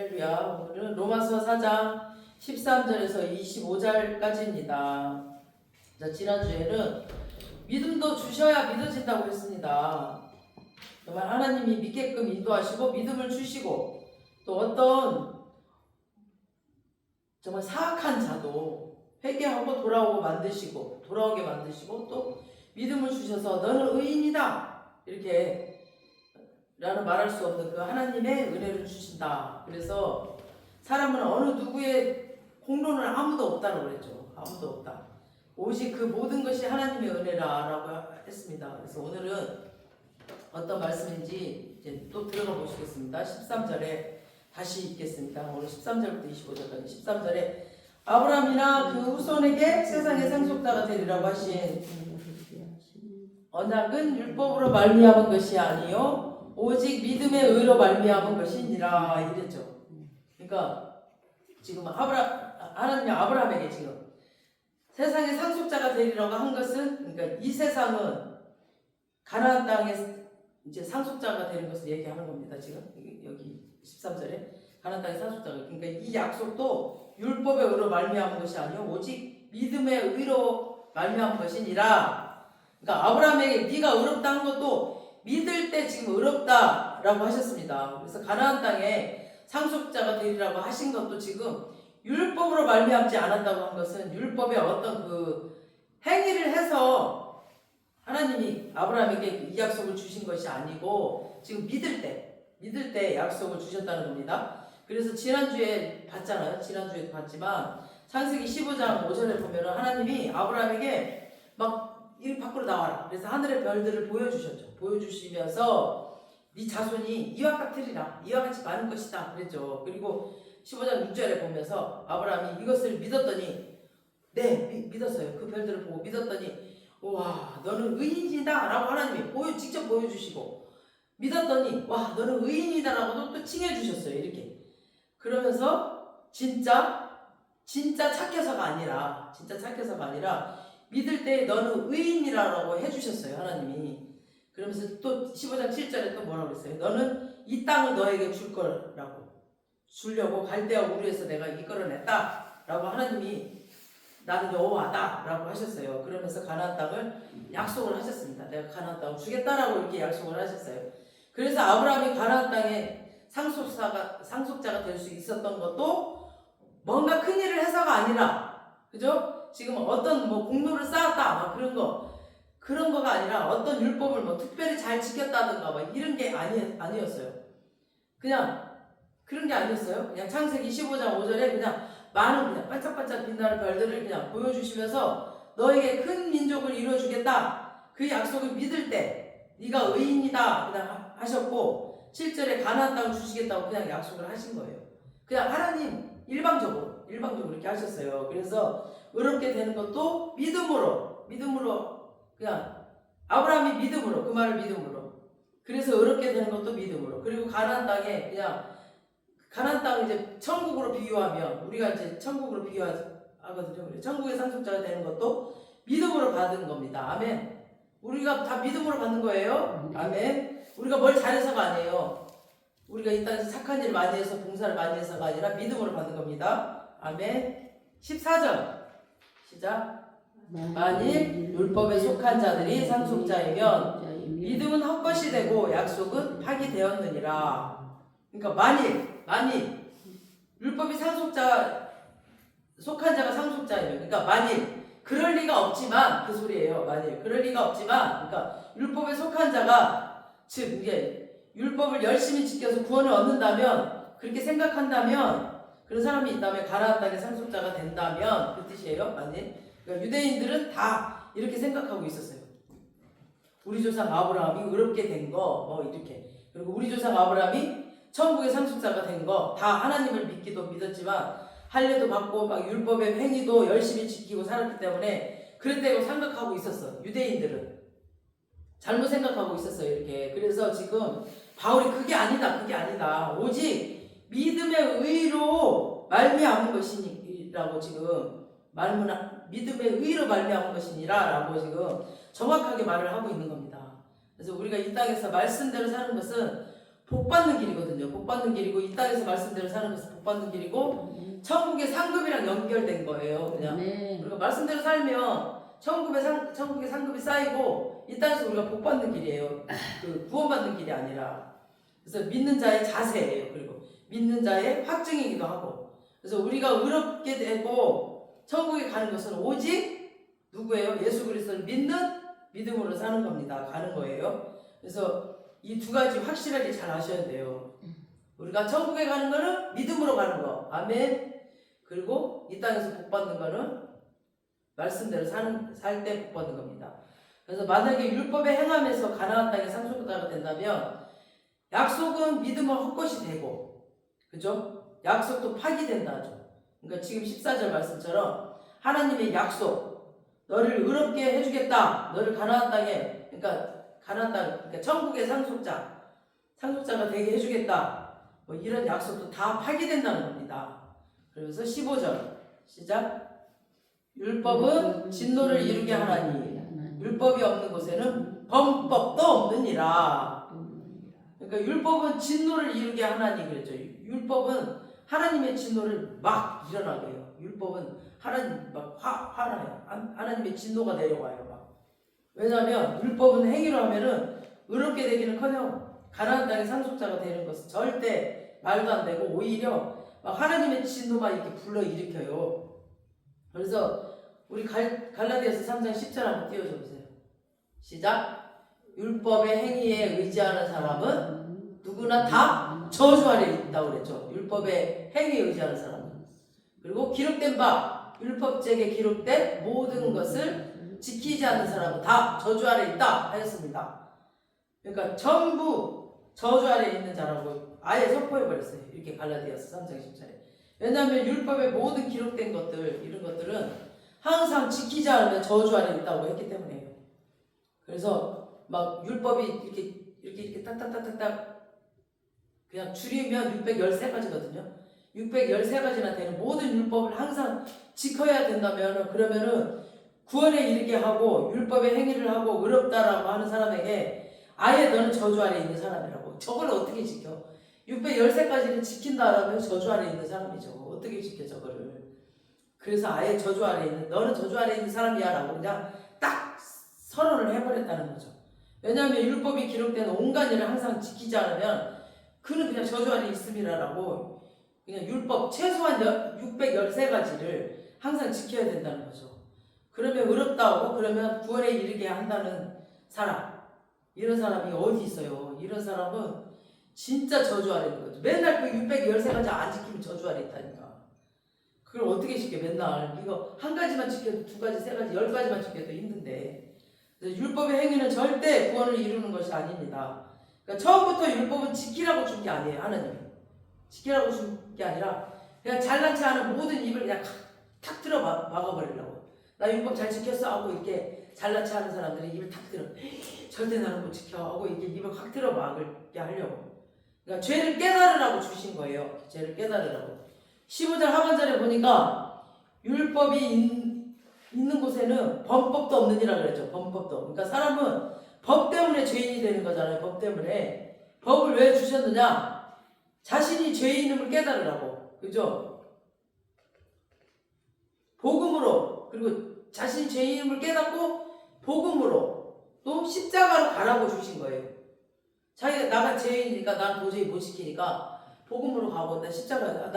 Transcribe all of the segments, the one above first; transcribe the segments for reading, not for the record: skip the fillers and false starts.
할렐루야. 오늘은 로마서 4장 13절에서 25절까지입니다. 자, 지난주에는 믿음도 주셔야 믿어진다고 했습니다. 정말 하나님이 믿게끔 인도하시고 믿음을 주시고 또 어떤 정말 사악한 자도 회개하고 돌아오게 만드시고 또 믿음을 주셔서 너는 의인이다 이렇게 라는 말할 수 없는 그 하나님의 은혜를 주신다. 그래서 사람은 어느 누구의 공로는 아무도 없다고 그랬죠. 아무도 없다. 오직 그 모든 것이 하나님의 은혜라라고 했습니다. 그래서 오늘은 어떤 말씀인지 이제 또 들어가 보시겠습니다. 13절에 다시 읽겠습니다. 오늘 13절부터 25절까지 13절에 아브라함이나 그 후손에게 세상의 상속자가 되리라고 하신 언약은 율법으로 말미암은 것이 아니요 오직 믿음의 의로 말미암은 것이니라 이랬죠. 그러니까 지금 하나님이 아브라함에게 지금 세상의 상속자가 되리라고 한 것은 그러니까 이 세상은 가나안 땅에 이제 상속자가 되는 것을 얘기하는 겁니다. 지금 여기 13절에 가나안 땅의 상속자가 그러니까 이 약속도 율법의 의로 말미암은 것이 아니요 오직 믿음의 의로 말미암은 것이니라. 그러니까 아브라함에게 네가 의롭다 한 것도 믿을 때 지금 의롭다라고 하셨습니다. 그래서 가나안 땅에 상속자가 되리라고 하신 것도 지금 율법으로 말미암지 않았다고 한 것은 율법의 어떤 그 행위를 해서 하나님이 아브라함에게 이 약속을 주신 것이 아니고 지금 믿을 때 약속을 주셨다는 겁니다. 그래서 지난주에 지난주에도 봤지만 창세기 15장 5절에 보면은 하나님이 아브라함에게 막 이 밖으로 나와라. 그래서 하늘의 별들을 보여주셨죠. 보여주시면서 네 자손이 이와 같으리라. 이와 같이 많은 것이다. 그랬죠. 그리고 15장 6절에 보면서 아브라함이 이것을 믿었더니 믿었어요. 그 별들을 보고 믿었더니 와 너는 의인이다 라고 하나님이 직접 보여주시고 믿었더니 와 너는 의인이다 라고도 또 칭해주셨어요. 이렇게 그러면서 진짜 착해서가 아니라 믿을 때 너는 의인이라고 해주셨어요. 하나님이. 그러면서 또 15장 7절에 또 뭐라고 그랬어요? 너는 이 땅을 너에게 주려고 갈대아 우르에서 내가 이끌어냈다 라고 하나님이 나는 여호와다 라고 하셨어요. 그러면서 가나안 땅을 약속을 하셨습니다. 내가 가나안 땅을 주겠다라고 이렇게 약속을 하셨어요. 그래서 아브라함이 가나안 땅에 상속자가 될 수 있었던 것도 뭔가 큰 일을 해서가 아니라 그죠? 지금 어떤 공로를 쌓았다 그런 거가 아니라 어떤 율법을 특별히 잘 지켰다든가 이런 게 아니었어요. 그냥 그런 게 아니었어요. 그냥 창세기 15장 5절에 그냥 많은 그냥 반짝반짝 빛나는 별들을 그냥 보여주시면서 너에게 큰 민족을 이루어주겠다. 그 약속을 믿을 때 네가 의인이다 그냥 하셨고 7절에 가나안 땅을 주시겠다고 그냥 약속을 하신 거예요. 그냥 하나님 일방적으로 이렇게 하셨어요. 그래서 의롭게 되는 것도 믿음으로 그냥 아브라함이 믿음으로 그 말을 믿음으로 그래서 의롭게 되는 것도 믿음으로 그리고 가나안 땅에 그냥 가나안 땅을 이제 천국으로 비유하면 우리가 이제 천국으로 비유하거든요. 천국의 상속자가 되는 것도 믿음으로 받은 겁니다. 아멘. 우리가 다 믿음으로 받는 거예요. 아멘. 우리가 뭘 잘해서가 아니에요. 우리가 이 땅에서 착한 일 많이 해서 봉사를 많이 해서가 아니라 믿음으로 받는 겁니다. 아멘. 14절 시작. 만일 율법에 속한 자들이 상속자이면 믿음은 헛것이 되고 약속은 파기되었느니라. 그러니까 만일 율법이 속한 자가 상속자이면 그러니까 만일 그럴 리가 없지만 그 소리예요. 만일 그럴 리가 없지만 그러니까 율법에 속한 자가 즉 이게 율법을 열심히 지켜서 구원을 얻는다면 그렇게 생각한다면 그런 사람이 있다면 가나안 땅의 상속자가 된다면 그 뜻이에요. 만일 그러니까 유대인들은 다 이렇게 생각하고 있었어요. 우리 조상 아브라함이 의롭게 된 거 이렇게 그리고 우리 조상 아브라함이 천국의 상속자가 된 거 다 하나님을 믿었지만 할례도 받고 율법의 행위도 열심히 지키고 살았기 때문에 그랬다고 생각하고 있었어. 유대인들은 잘못 생각하고 있었어요. 이렇게 그래서 지금 바울이 그게 아니다. 오직 믿음의 의로 말미암은 것이니라고 지금 믿음의 의로 말미암은 것이니라라고 지금 정확하게 말을 하고 있는 겁니다. 그래서 우리가 이 땅에서 말씀대로 사는 것은 복 받는 길이거든요. 복 받는 길이고 이 땅에서 말씀대로 사는 것은 복 받는 길이고 천국의 상급이랑 연결된 거예요. 그냥 우리가 말씀대로 살면 천국의 상급이 쌓이고 이 땅에서 우리가 복 받는 길이에요. 그 구원받는 길이 아니라. 그래서 믿는 자의 자세예요. 그리고 믿는 자의 확증이기도 하고. 그래서 우리가 의롭게 되고 천국에 가는 것은 오직 누구예요? 예수 그리스도를 믿는 믿음으로 사는 겁니다. 가는 거예요. 그래서 이 두 가지 확실하게 잘 아셔야 돼요. 우리가 천국에 가는 거는 믿음으로 가는 거. 아멘. 그리고 이 땅에서 복 받는 거는 말씀대로 살 때 복 받는 겁니다. 그래서 만약에 율법에 행하면서 가나안 땅에 상속자가 된다면 약속은 믿음을 헛것이 되고, 그죠? 약속도 파기된다 하죠. 그러니까 지금 14절 말씀처럼 하나님의 약속, 너를 의롭게 해주겠다. 너를 가나안 땅에, 그러니까 천국의 상속자가 되게 해주겠다. 뭐 이런 약속도 다 파기된다는 겁니다. 그래서 15절 시작. 율법은 진노를 이루게 하나니 율법이 없는 곳에는 범법도 없느니라. 그러니까 율법은 진노를 이루게 하나니 그랬죠. 율법은 하나님의 진노를 막 일어나게 해요. 율법은 하나님 막 화나요. 하나님의 진노가 내려와요. 막. 왜냐하면 율법은 행위로 하면은 의롭게 되기는커녕 가나안 땅의 상속자가 되는 것은 절대 말도 안 되고 오히려 막 하나님의 진노만 이렇게 불러일으켜요. 그래서 우리 갈라디아서 3장 10절 한번 띄워줘 보세요. 시작. 율법의 행위에 의지하는 사람은 누구나 다 저주 아래 있다고 그랬죠. 율법의 행위에 의지하는 사람은. 그리고 기록된 바 율법책에 기록된 모든 것을 지키지 않는 사람은 다 저주 아래 있다 하였습니다. 그러니까 전부 저주 아래 있는 자라고 아예 선포해버렸어요. 이렇게 갈라디아서 3장 10절에. 왜냐하면 율법의 모든 기록된 것들 이런 것들은 항상 지키지 않으면 저주 아래 있다고 했기 때문에요. 그래서 막 율법이 이렇게 딱딱딱딱딱 그냥 줄이면 613가지거든요. 613가지나 되는 모든 율법을 항상 지켜야 된다면 그러면은 구원에 이르게 하고 율법의 행위를 하고 의롭다라고 하는 사람에게 아예 너는 저주 아래 있는 사람이라고. 저걸 어떻게 지켜? 613가지를 지킨다라면 저주 아래 있는 사람이죠. 어떻게 지켜 저거를. 그래서 아예 저주 아래 있는 너는 저주 아래 있는 사람이야 라고 그냥 딱 선언을 해버렸다는 거죠. 왜냐하면 율법이 기록된 온갖 일을 항상 지키지 않으면 그는 그냥 저주 아래 있음이라고 그냥 율법 최소한 613가지를 항상 지켜야 된다는 거죠. 그러면 의롭다고 그러면 구원에 이르게 한다는 사람 이런 사람이 어디 있어요? 이런 사람은 진짜 저주 아래 있는 거죠. 맨날 그 613가지 안 지키면 저주 아래 있다니까. 그걸 어떻게 지켜 맨날. 이거 한 가지만 지켜도 두 가지, 세 가지, 10가지만 지켜도 힘든데. 율법의 행위는 절대 구원을 이루는 것이 아닙니다. 그러니까 처음부터 율법은 지키라고 준 게 아니에요. 하나님이. 지키라고 준 게 아니라 그냥 잘난 체 하는 모든 입을 그냥 탁 틀어 막아버리려고. 나 율법 잘 지켰어 하고 이렇게 잘난 체 하는 사람들이 입을 탁 틀어. 절대 나는 못 지켜 하고 이렇게 입을 확 틀어 막게 하려고. 그러니까 죄를 깨달으라고 주신 거예요. 죄를 깨달으라고. 15절 하반절에 보니까 율법이 있는 곳에는 범법도 없느니라 그랬죠. 범법도. 그러니까 사람은 법 때문에 죄인이 되는 거잖아요. 법 때문에. 법을 왜 주셨느냐? 자신이 죄인임을 깨달으라고. 그죠? 복음으로. 그리고 자신이 죄인임을 깨닫고 복음으로 또 십자가로 가라고 주신 거예요. 자기가 나가 죄인이니까 난 도저히 못 지키니까 복음으로 가고 나 십자가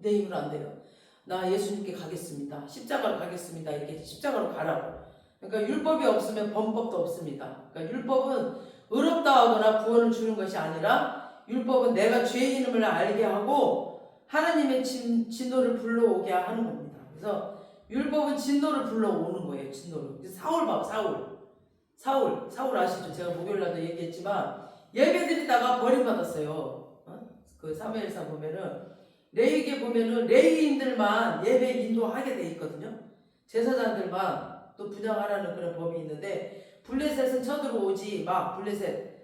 내 힘으로 안 돼요. 나 예수님께 가겠습니다. 십자가로 가겠습니다. 이렇게 십자가로 가라고. 그러니까 율법이 없으면 범법도 없습니다. 그러니까 율법은 의롭다 하거나 구원을 주는 것이 아니라 율법은 내가 죄인임을 알게 하고 하나님의 진노를 불러오게 하는 겁니다. 그래서 율법은 진노를 불러오는 거예요. 진노를. 사울 봐. 사울 아시죠? 제가 목요일날도 얘기했지만 예배 드리다가 버림받았어요. 그 사무엘상 보면은 레위기에 보면은 레위인들만 예배 인도하게 돼 있거든요. 제사장들만 또 분양하라는 그런 법이 있는데 블레셋은 쳐들어오지 막 블레셋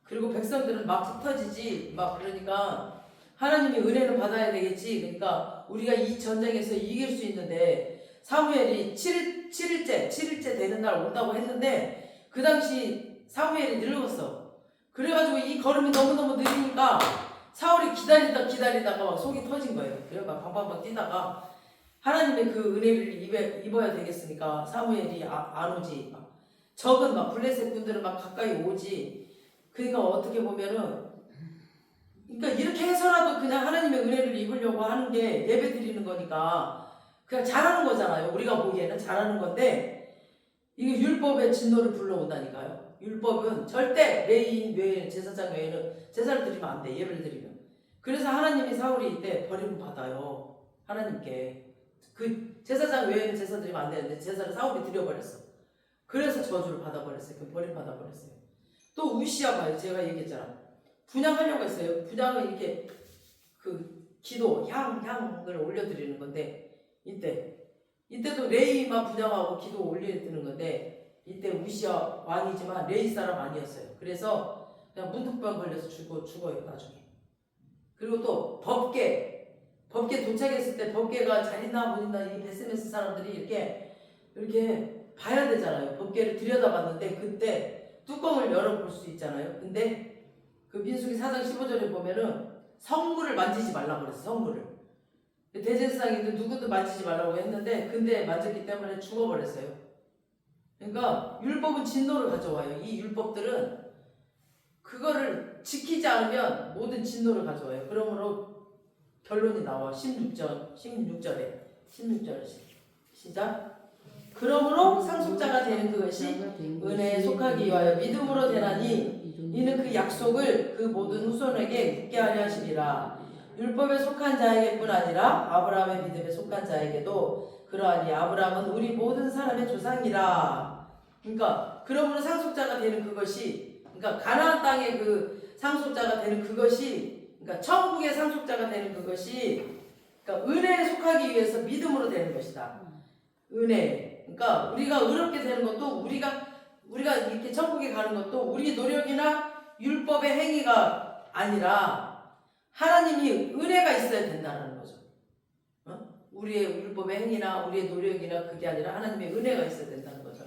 그리고 백성들은 막 흩어지지 막 그러니까 하나님이 은혜는 받아야 되겠지. 그러니까 우리가 이 전쟁에서 이길 수 있는데 사무엘이 7일째 되는 날 온다고 했는데 그 당시 사무엘이 늙었어. 그래가지고 이 걸음이 너무너무 느리니까 사울이 기다리다가 막 속이 터진 거예요. 그래서 막 방방방 뛰다가 하나님의 그 은혜를 입어야 되겠으니까 사무엘이 안 오지. 적은 막 블레셋 분들은 막 가까이 오지. 그러니까 어떻게 보면은 그러니까 이렇게 해서라도 그냥 하나님의 은혜를 입으려고 하는 게 예배 드리는 거니까 그냥 잘하는 거잖아요. 우리가 보기에는 잘하는 건데 이게 율법의 진노를 불러온다니까요. 율법은 절대 레위인 외에는 제사장 외에는 제사를 드리면 안 돼. 예배를 드리면. 그래서 하나님이 사울이 이때 버림을 받아요. 하나님께. 그 제사장 외에는 제사 드리면 안 되는데 제사를 사울이 드려버렸어. 그래서 저주를 받아버렸어요. 그 버림 받아버렸어요. 또 우시아 봐요. 제가 얘기했잖아. 분양하려고 했어요. 분양을 이렇게 그 기도 향을 올려드리는 건데 이때도 레이만 분양하고 기도 올려드리는 건데 이때 우시아 왕이지만 레이 사람 아니었어요. 그래서 그냥 문득병 걸려서 죽어요 나중에. 그리고 또 법궤 도착했을 때 법궤가 잘 있나 못 있나 이 베스메스 사람들이 이렇게 봐야 되잖아요. 법궤를 들여다봤는데 그때 뚜껑을 열어볼 수 있잖아요. 근데 그 민수기 4장 15절에 보면은 성물을 만지지 말라고 그랬어. 성물을. 대제사장인데 누구도 만지지 말라고 했는데 근데 만졌기 때문에 죽어버렸어요. 그러니까 율법은 진노를 가져와요. 이 율법들은 그거를 지키지 않으면 모든 진노를 가져와요. 그러므로 결론이 나와. 16절에 시작. 그러므로 상속자가 되는 그것이 은혜에 속하기 위하여 믿음으로 되나니 이는 그 약속을 그 모든 후손에게 묻게 하려 하시리라. 율법에 속한 자에게뿐 아니라 아브라함의 믿음에 속한 자에게도 그러하니 아브라함은 우리 모든 사람의 조상이라. 그러니까 그러므로 상속자가 되는 그것이 그러니까 가나안 땅의 그 상속자가 되는 그것이 그러니까 천국의 상속자가 되는 그것이 그러니까 은혜에 속하기 위해서 믿음으로 되는 것이다. 은혜. 그러니까 우리가 의롭게 되는 것도 우리가 이렇게 천국에 가는 것도 우리 노력이나 율법의 행위가 아니라 하나님이 은혜가 있어야 된다는 거죠. 우리의 율법의 행위나 우리의 노력이나 그게 아니라 하나님의 은혜가 있어야 된다는 거죠.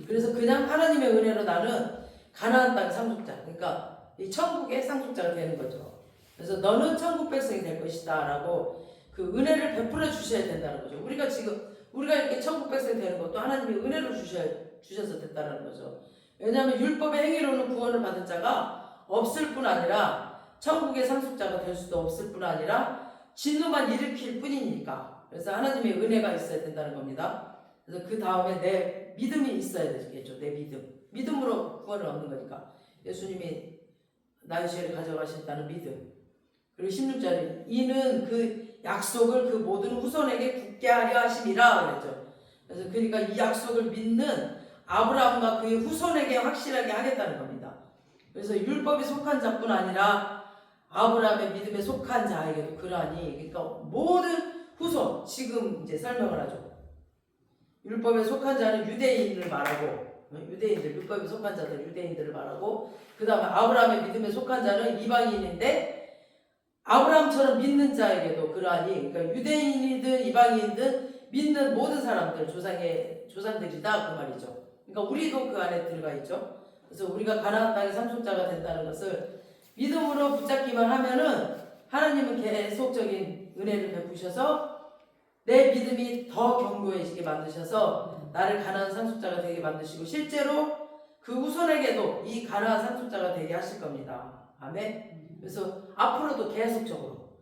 그래서 그냥 하나님의 은혜로 나는 가나안 땅 상속자, 그러니까 이 천국의 상속자가 되는 거죠. 그래서 너는 천국 백성이 될 것이다 라고 그 은혜를 베풀어 주셔야 된다는 거죠. 우리가 이렇게 천국 백성이 되는 것도 하나님이 은혜로 주셔서 됐다는 거죠. 왜냐하면 율법의 행위로는 구원을 받은 자가 없을 뿐 아니라 천국의 상속자가 될 수도 없을 뿐 아니라 진노만 일으킬 뿐이니까. 그래서 하나님의 은혜가 있어야 된다는 겁니다. 그래서 그 다음에 내 믿음이 있어야 되겠죠. 내 믿음으로 구원을 얻는 거니까. 예수님이 나의 죄를 가져가신다는 믿음. 그리고 16절에 이는 그 약속을 그 모든 후손에게 굳게 하려 하심이라 그랬죠. 그래서 그러니까 이 약속을 믿는 아브라함과 그의 후손에게 확실하게 하겠다는 겁니다. 그래서 율법이 속한 자뿐 아니라 아브라함의 믿음에 속한 자에게도 그러하니 그러니까 모든 후손 지금 이제 설명을 하죠. 율법에 속한 자는 유대인을 말하고 유대인들 율법에 속한 자들 유대인들을 말하고 그 다음에 아브라함의 믿음에 속한 자는 이방인인데 아브라함처럼 믿는 자에게도 그러하니 그러니까 유대인이든 이방인이든 믿는 모든 사람들 조상들이다 그 말이죠. 그러니까 우리도 그 안에 들어가 있죠. 그래서 우리가 가나안 땅의 상속자가 된다는 것을 믿음으로 붙잡기만 하면은 하나님은 계속적인 은혜를 베푸셔서 내 믿음이 더 견고해지게 만드셔서 나를 가나안 상속자가 되게 만드시고 실제로 그 후손에게도 이 가나안 상속자가 되게 하실 겁니다. 아멘. 그래서 앞으로도 계속적으로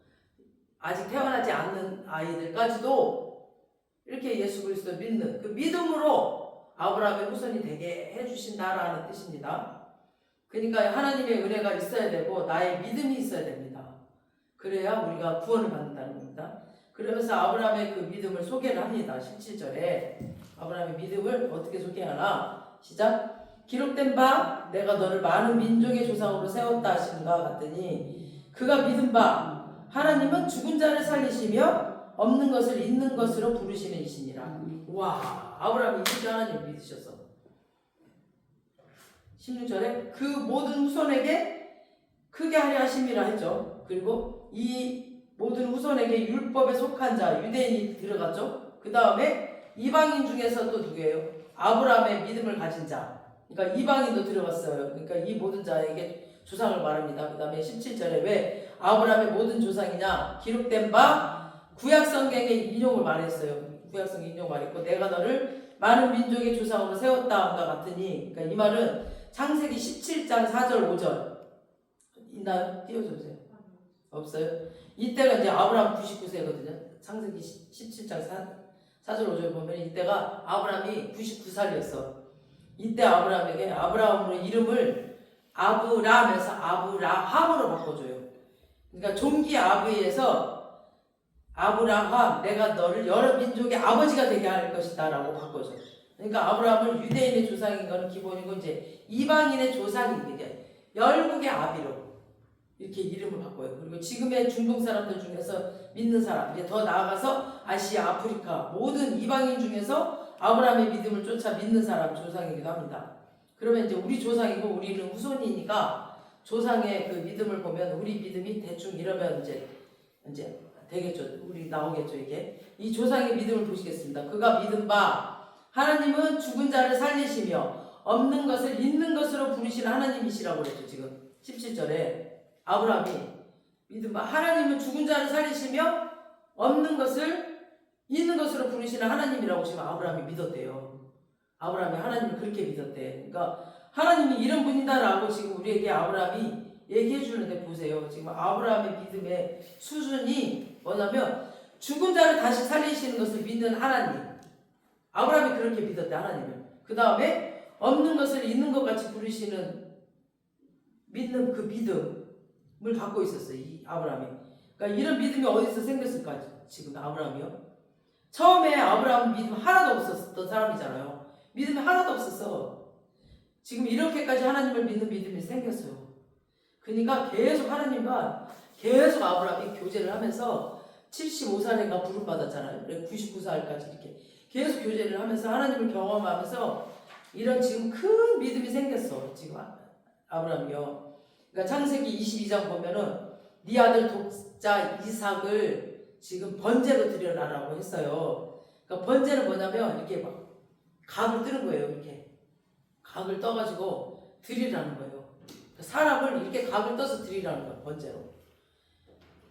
아직 태어나지 않는 아이들까지도 이렇게 예수 그리스도 믿는 그 믿음으로 아브라함의 후손이 되게 해주신다라는 뜻입니다. 그러니까 하나님의 은혜가 있어야 되고 나의 믿음이 있어야 됩니다. 그래야 우리가 구원을 받는다는 겁니다. 그러면서 아브라함의 그 믿음을 소개를 합니다. 17절에 아브라함의 믿음을 어떻게 소개하나 시작. 기록된 바 내가 너를 많은 민족의 조상으로 세웠다 하시는가 같더니 그가 믿은 바 하나님은 죽은 자를 살리시며 없는 것을 있는 것으로 부르시는 이시니라. 와, 아브라함이 진짜 하나님을 믿으셔서 16절에 그 모든 후손에게 크게 하려 하심이라 했죠. 그리고 이 모든 후손에게 율법에 속한 자 유대인이 들어갔죠. 그 다음에 이방인 중에서 또 누구예요? 아브라함의 믿음을 가진 자. 그러니까 이방인도 들어갔어요. 그러니까 이 모든 자에게 조상을 말합니다. 그 다음에 17절에 왜 아브라함의 모든 조상이냐 기록된 바 구약성경의 인용을 말했어요. 구약성경 인용 말했고 내가 너를 많은 민족의 조상으로 세웠다함과 같으니 그러니까 이 말은 창세기 17장 4절 5절 있나요? 띄워주세요. 없어요? 이때가 이제 아브라함 99세거든요. 창세기 17장 4절 5절 보면 이때가 아브라함이 99살이었어. 이때 아브라함에게 아브라함으로 이름을 아브람에서 아브라함으로 바꿔줘요. 그러니까 종기 아브에서 아브라함 내가 너를 여러 민족의 아버지가 되게 할 것이다 라고 바꿔줘. 그러니까 아브라함을 유대인의 조상인 거는 기본이고 이제 이방인의 조상인 게 열국의 아비로 이렇게 이름을 바꿔요. 그리고 지금의 중동 사람들 중에서 믿는 사람, 이제 더 나아가서 아시아, 아프리카 모든 이방인 중에서 아브라함의 믿음을 쫓아 믿는 사람 조상이기도 합니다. 그러면 이제 우리 조상이고 우리는 후손이니까 조상의 그 믿음을 보면 우리 믿음이 대충 이러면 이제 되겠죠. 우리 나오겠죠 이게. 이 조상의 믿음을 보시겠습니다. 그가 믿은 바 하나님은 죽은 자를 살리시며 없는 것을 있는 것으로 부르시는 하나님이시라고 그랬죠. 지금 17절에 아브라함이 믿은 바 하나님은 죽은 자를 살리시며 없는 것을 있는 것으로 부르시는 하나님이라고 지금 아브라함이 믿었대요. 아브라함이 하나님을 그렇게 믿었대. 그러니까 하나님이 이런 분이다라고 지금 우리에게 아브라함이 얘기해 주는데 보세요. 지금 아브라함의 믿음의 수준이 뭐냐면 죽은 자를 다시 살리시는 것을 믿는 하나님. 아브라함이 그렇게 믿었대 하나님을. 그 다음에 없는 것을 있는 것 같이 부르시는 믿는 그 믿음을 갖고 있었어요. 이 아브라함이. 그러니까 이런 믿음이 어디서 생겼을까 지금 아브라함이요? 처음에 아브라함은 믿음 하나도 없었던 사람이잖아요. 믿음이 하나도 없었어. 지금 이렇게까지 하나님을 믿는 믿음이 생겼어요. 그러니까 계속 하나님과 계속 아브라함이 교제를 하면서 75살인가 부름받았잖아요. 99살까지 이렇게 계속 교제를 하면서 하나님을 경험하면서 이런 지금 큰 믿음이 생겼어. 지금 아브라함이요. 그러니까 창세기 22장 보면은 네 아들 독자 이삭을 지금 번제로 드려라라고 했어요. 그러니까 번제는 뭐냐면 이렇게 막 각을 뜨는 거예요. 이렇게 각을 떠가지고 드리라는 거예요. 사람을 이렇게 각을 떠서 드리라는 거예요. 번제로.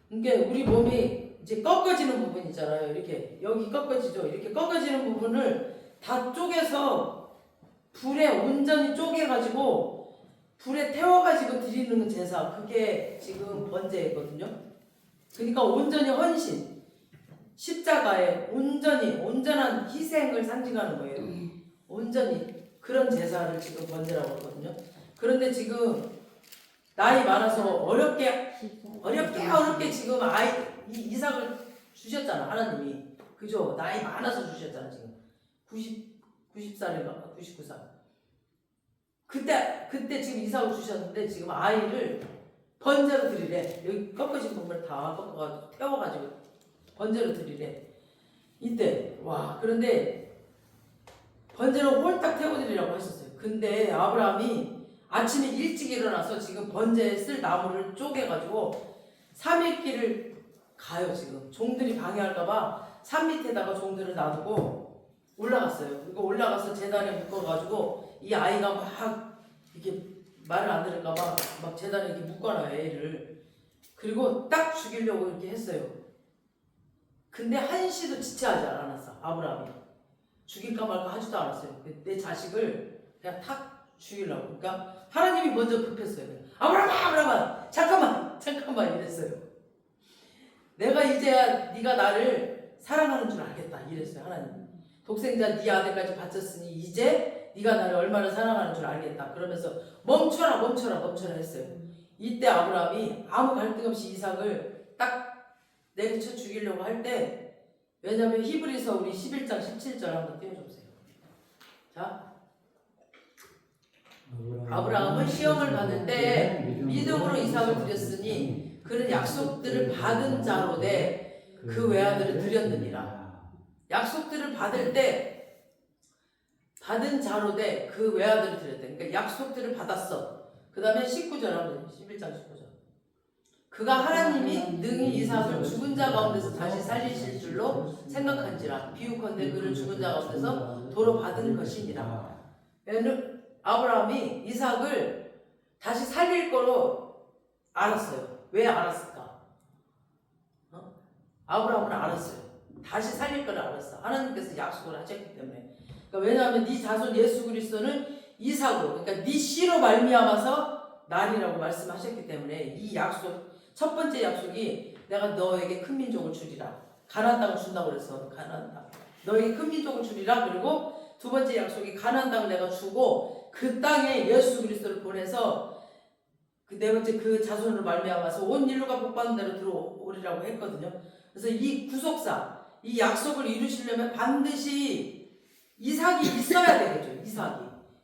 그러니까 우리 몸이 이제 꺾어지는 부분 있잖아요. 이렇게 여기 꺾어지죠. 이렇게 꺾어지는 부분을 다 쪼개서 불에 온전히 쪼개가지고 불에 태워가지고 드리는 제사, 그게 지금 번제거든요. 그러니까 온전히 헌신, 십자가에 온전한 희생을 상징하는 거예요. 온전히 그런 제사를 지금 번제라고 하거든요. 그런데 지금 나이 많아서 어렵게 지금 이삭을 주셨잖아 하나님이. 그죠? 나이 많아서 주셨잖아 지금 90살인가 99살. 그때 지금 이삭을 주셨는데 지금 아이를 번제로 드리래. 여기 꺾어진 부분을 다 꺾어가지고 태워가지고 번제로 드리래. 이때 와 그런데 번제로 홀딱 태워드리라고 하셨어요. 근데 아브라함이 아침에 일찍 일어나서 지금 번제에 쓸 나무를 쪼개가지고 3일 길을 가요. 지금 종들이 방해할까봐 산 밑에다가 종들을 놔두고 올라갔어요. 그리고 올라가서 제단에 묶어가지고 이 아이가 막 이렇게 말을 안 들을까봐 막 제단에 이렇게 묶어놔요 애를. 그리고 딱 죽이려고 이렇게 했어요. 근데 한시도 지체하지 않았어 아브라함이. 죽일까 말까 하지도 않았어요. 내 자식을 그냥 탁 죽이려고. 그러니까 하나님이 먼저 급했어요. 아브라함아 잠깐만 이랬어요. 내가 이제야 네가 나를 사랑하는 줄 알겠다 이랬어요 하나님. 독생자 네 아들까지 바쳤으니 이제 네가 나를 얼마나 사랑하는 줄 알겠다. 그러면서 멈춰라 했어요. 이때 아브라함이 아무 갈등 없이 이삭을 딱 내리쳐 죽이려고 할 때, 왜냐하면 히브리서 우리 11장 17절 한번 띄워주세요. 자, 아브라함은 시험을 받을 때 믿음으로 이삭을 드렸으니 그는 약속들을 받은 자로 돼 그 외아들을 드렸느니라. 약속들을 받을 때 받은 자로 돼 그 외아들을 드렸대. 그러니까 약속들을 받았어. 그 다음에 19절 한번 11장 19절. 그가 하나님이 능히 이삭을 죽은 자 가운데서 다시 살리실 줄로 생각한지라. 비유컨대 그를 죽은 자 가운데서 도로 받은 것이니라. 아브라함이 이삭을 다시 살릴 거로 알았어요. 왜 알았을까? 아브라함은 알았어요. 다시 살릴 거를 알았어. 하나님께서 약속을 하셨기 때문에. 그러니까 왜냐하면 네 자손 예수 그리스도는 이삭으로, 그러니까 네 씨로 말미암아서 날이라고 말씀하셨기 때문에 이 약속, 첫 번째 약속이 내가 너에게 큰 민족을 주리라. 가나안 땅을 준다고 그랬어. 가나안 땅. 너에게 큰 민족을 주리라. 그리고 두 번째 약속이 가나안 땅을 내가 주고 그 땅에 예수 그리스도를 보내서 그 네 번째 그 자손으로 말미암아서 온 인류가 복받는 대로 들어오리라고 했거든요. 그래서 이 구속사, 이 약속을 이루시려면 반드시 이삭이 있어야 되겠죠.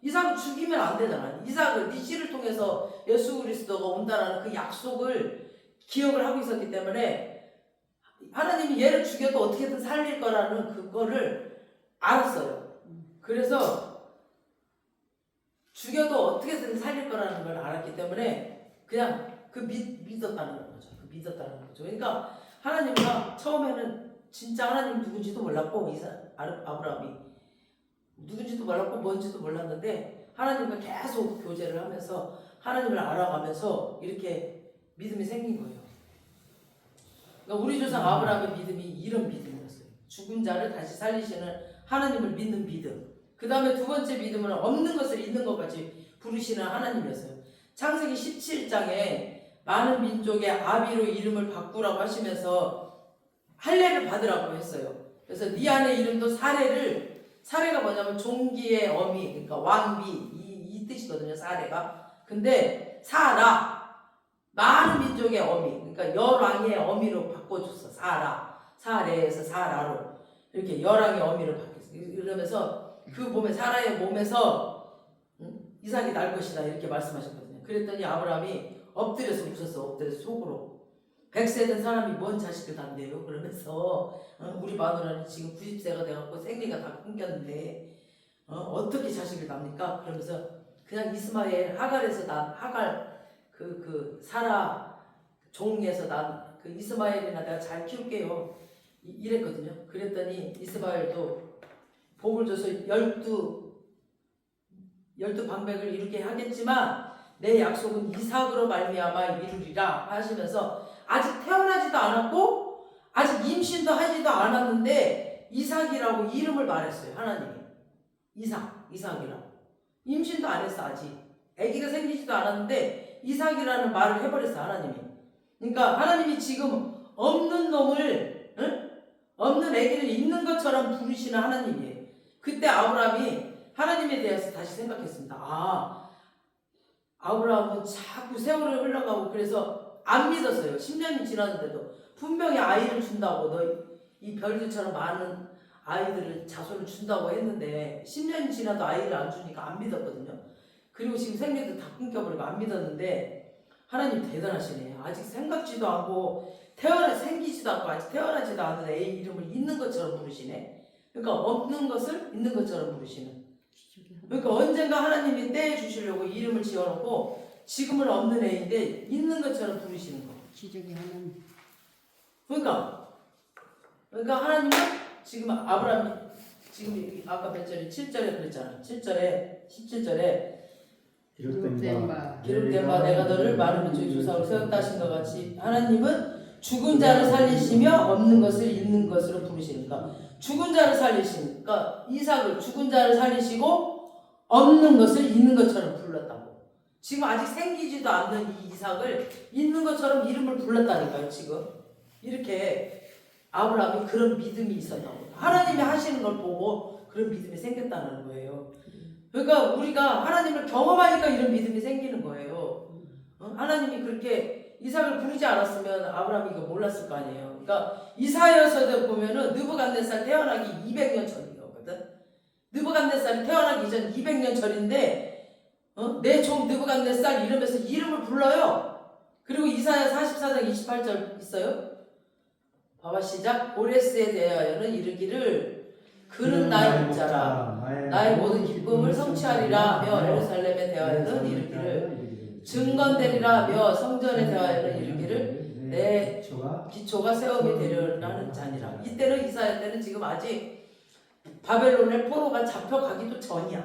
이삭을 죽이면 안 되잖아. 이삭을 네 씨를 통해서 예수 그리스도가 온다라는 그 약속을 기억을 하고 있었기 때문에 하나님이 얘를 죽여도 어떻게든 살릴 거라는 그거를 알았어요. 그래서 죽여도 어떻게든 살릴 거라는 걸 알았기 때문에 그냥 믿었다는 거죠. 믿었다는 거죠. 그러니까 하나님과 처음에는 진짜 하나님 누군지도 몰랐고 아브라함이 누군지도 몰랐고 뭔지도 몰랐는데 하나님과 계속 교제를 하면서 하나님을 알아가면서 이렇게 믿음이 생긴 거예요. 그러니까 우리 조상 아브라함의 믿음이 이런 믿음이었어요. 죽은 자를 다시 살리시는 하나님을 믿는 믿음. 그 다음에 두 번째 믿음은 없는 것을 있는 것까지 부르시는 하나님이었어요. 창세기 17장에 많은 민족의 아비로 이름을 바꾸라고 하시면서 할례를 받으라고 했어요. 그래서 네 아내 이름도 사례가 뭐냐면 종기의 어미, 그러니까 왕비 이 뜻이거든요. 사례가. 근데 많은 민족의 어미, 그러니까 열왕의 어미로 바꿔줬어. 사례에서 사라로 이렇게 열왕의 어미로 바뀌었어. 이러면서 그 몸에 사라의 몸에서 이삭이 날 것이다 이렇게 말씀하셨거든요. 그랬더니 아브라함이 엎드려서 웃었어. 엎드려서 속으로 100세 된 사람이 뭔 자식을 낳는데요? 그러면서 우리 마누라는 지금 90세가 돼갖고 생리가 다 끊겼는데 어떻게 자식을 낳습니까? 그러면서 그냥 이스마엘 하갈에서 난 하갈 그 사라 종에서 난 그 이스마엘이나 내가 잘 키울게요 이랬거든요. 그랬더니 이스마엘도 복을 줘서 12 방백을 이루게 하겠지만 내 약속은 이삭으로 말미암아 이루리라 하시면서 아직 태어나지도 않았고 아직 임신도 하지도 않았는데 이삭이라고 이름을 말했어요. 하나님이 이삭이라고 임신도 안 했어. 아직 아기가 생기지도 않았는데 이삭이라는 말을 해버렸어. 하나님이. 그러니까 하나님이 지금 없는 놈을 없는 아기를 있는 것처럼 부르시는 하나님이에요. 그때 아브라함이 하나님에 대해서 다시 생각했습니다. 아브라함은 자꾸 세월이 흘러가고 그래서 안 믿었어요. 10년이 지났는데도 분명히 아이를 준다고 너 이 별들처럼 많은 아이들을 자손을 준다고 했는데 10년이 지나도 아이를 안 주니까 안 믿었거든요. 그리고 지금 생리도 다 끊겨버리고 안 믿었는데 하나님 대단하시네요. 아직 생각지도 않고 생기지도 않고 아직 태어나지도 않은 애 이름을 있는 것처럼 부르시네. 그러니까 없는 것을 있는 것처럼 부르시는. 그러니까 언젠가 하나님이 떼 주시려고 이름을 지어놓고 지금은 없는 애인데 있는 것처럼 부르시는 거. 기적이 하는. 그러니까 하나님은 지금 아브라함이 지금 아까 몇 절에 7절에 그랬잖아. 17절에 기록된 바 내가 너를 많은 민족의 조상으로 세웠다 하신 것 같이 하나님은 죽은 자를 살리시며 없는 것을 있는 것으로 부르시니까 죽은 자를 살리시니까 이삭을 죽은 자를 살리시고 없는 것을 있는 것처럼 불렀다고. 지금 아직 생기지도 않는 이 이삭을 있는 것처럼 이름을 불렀다니까요. 지금 이렇게 아브라함이 그런 믿음이 있었다고. 하나님이 하시는 걸 보고 그런 믿음이 생겼다는 거예요. 그러니까 우리가 하나님을 경험하니까 이런 믿음이 생기는 거예요. 하나님이 그렇게 이삭을 부르지 않았으면 아브라함이 이거 몰랐을 거 아니에요. 그러니까 이사야서도 보면은 느부갓네살 태어나기 200년 전이거든. 느부갓네살이 태어나기 전 200년 전인데 내 종 느부갓네살 이러면서 이름을 불러요. 그리고 이사야 44장 28절 있어요. 봐봐 시작. 고레스에 대하여는 이르기를 그는 나의 목자라 나의 모든 기쁨을 성취하리라 하며 예루살렘에 대하여는 이르기를 증건되리라 하며 성전에 대하여는 이르기를 내 기초가 세움이 되려는 자니라. 이때는 이사야 때는 지금 아직 바벨론의 포로가 잡혀가기도 전이야.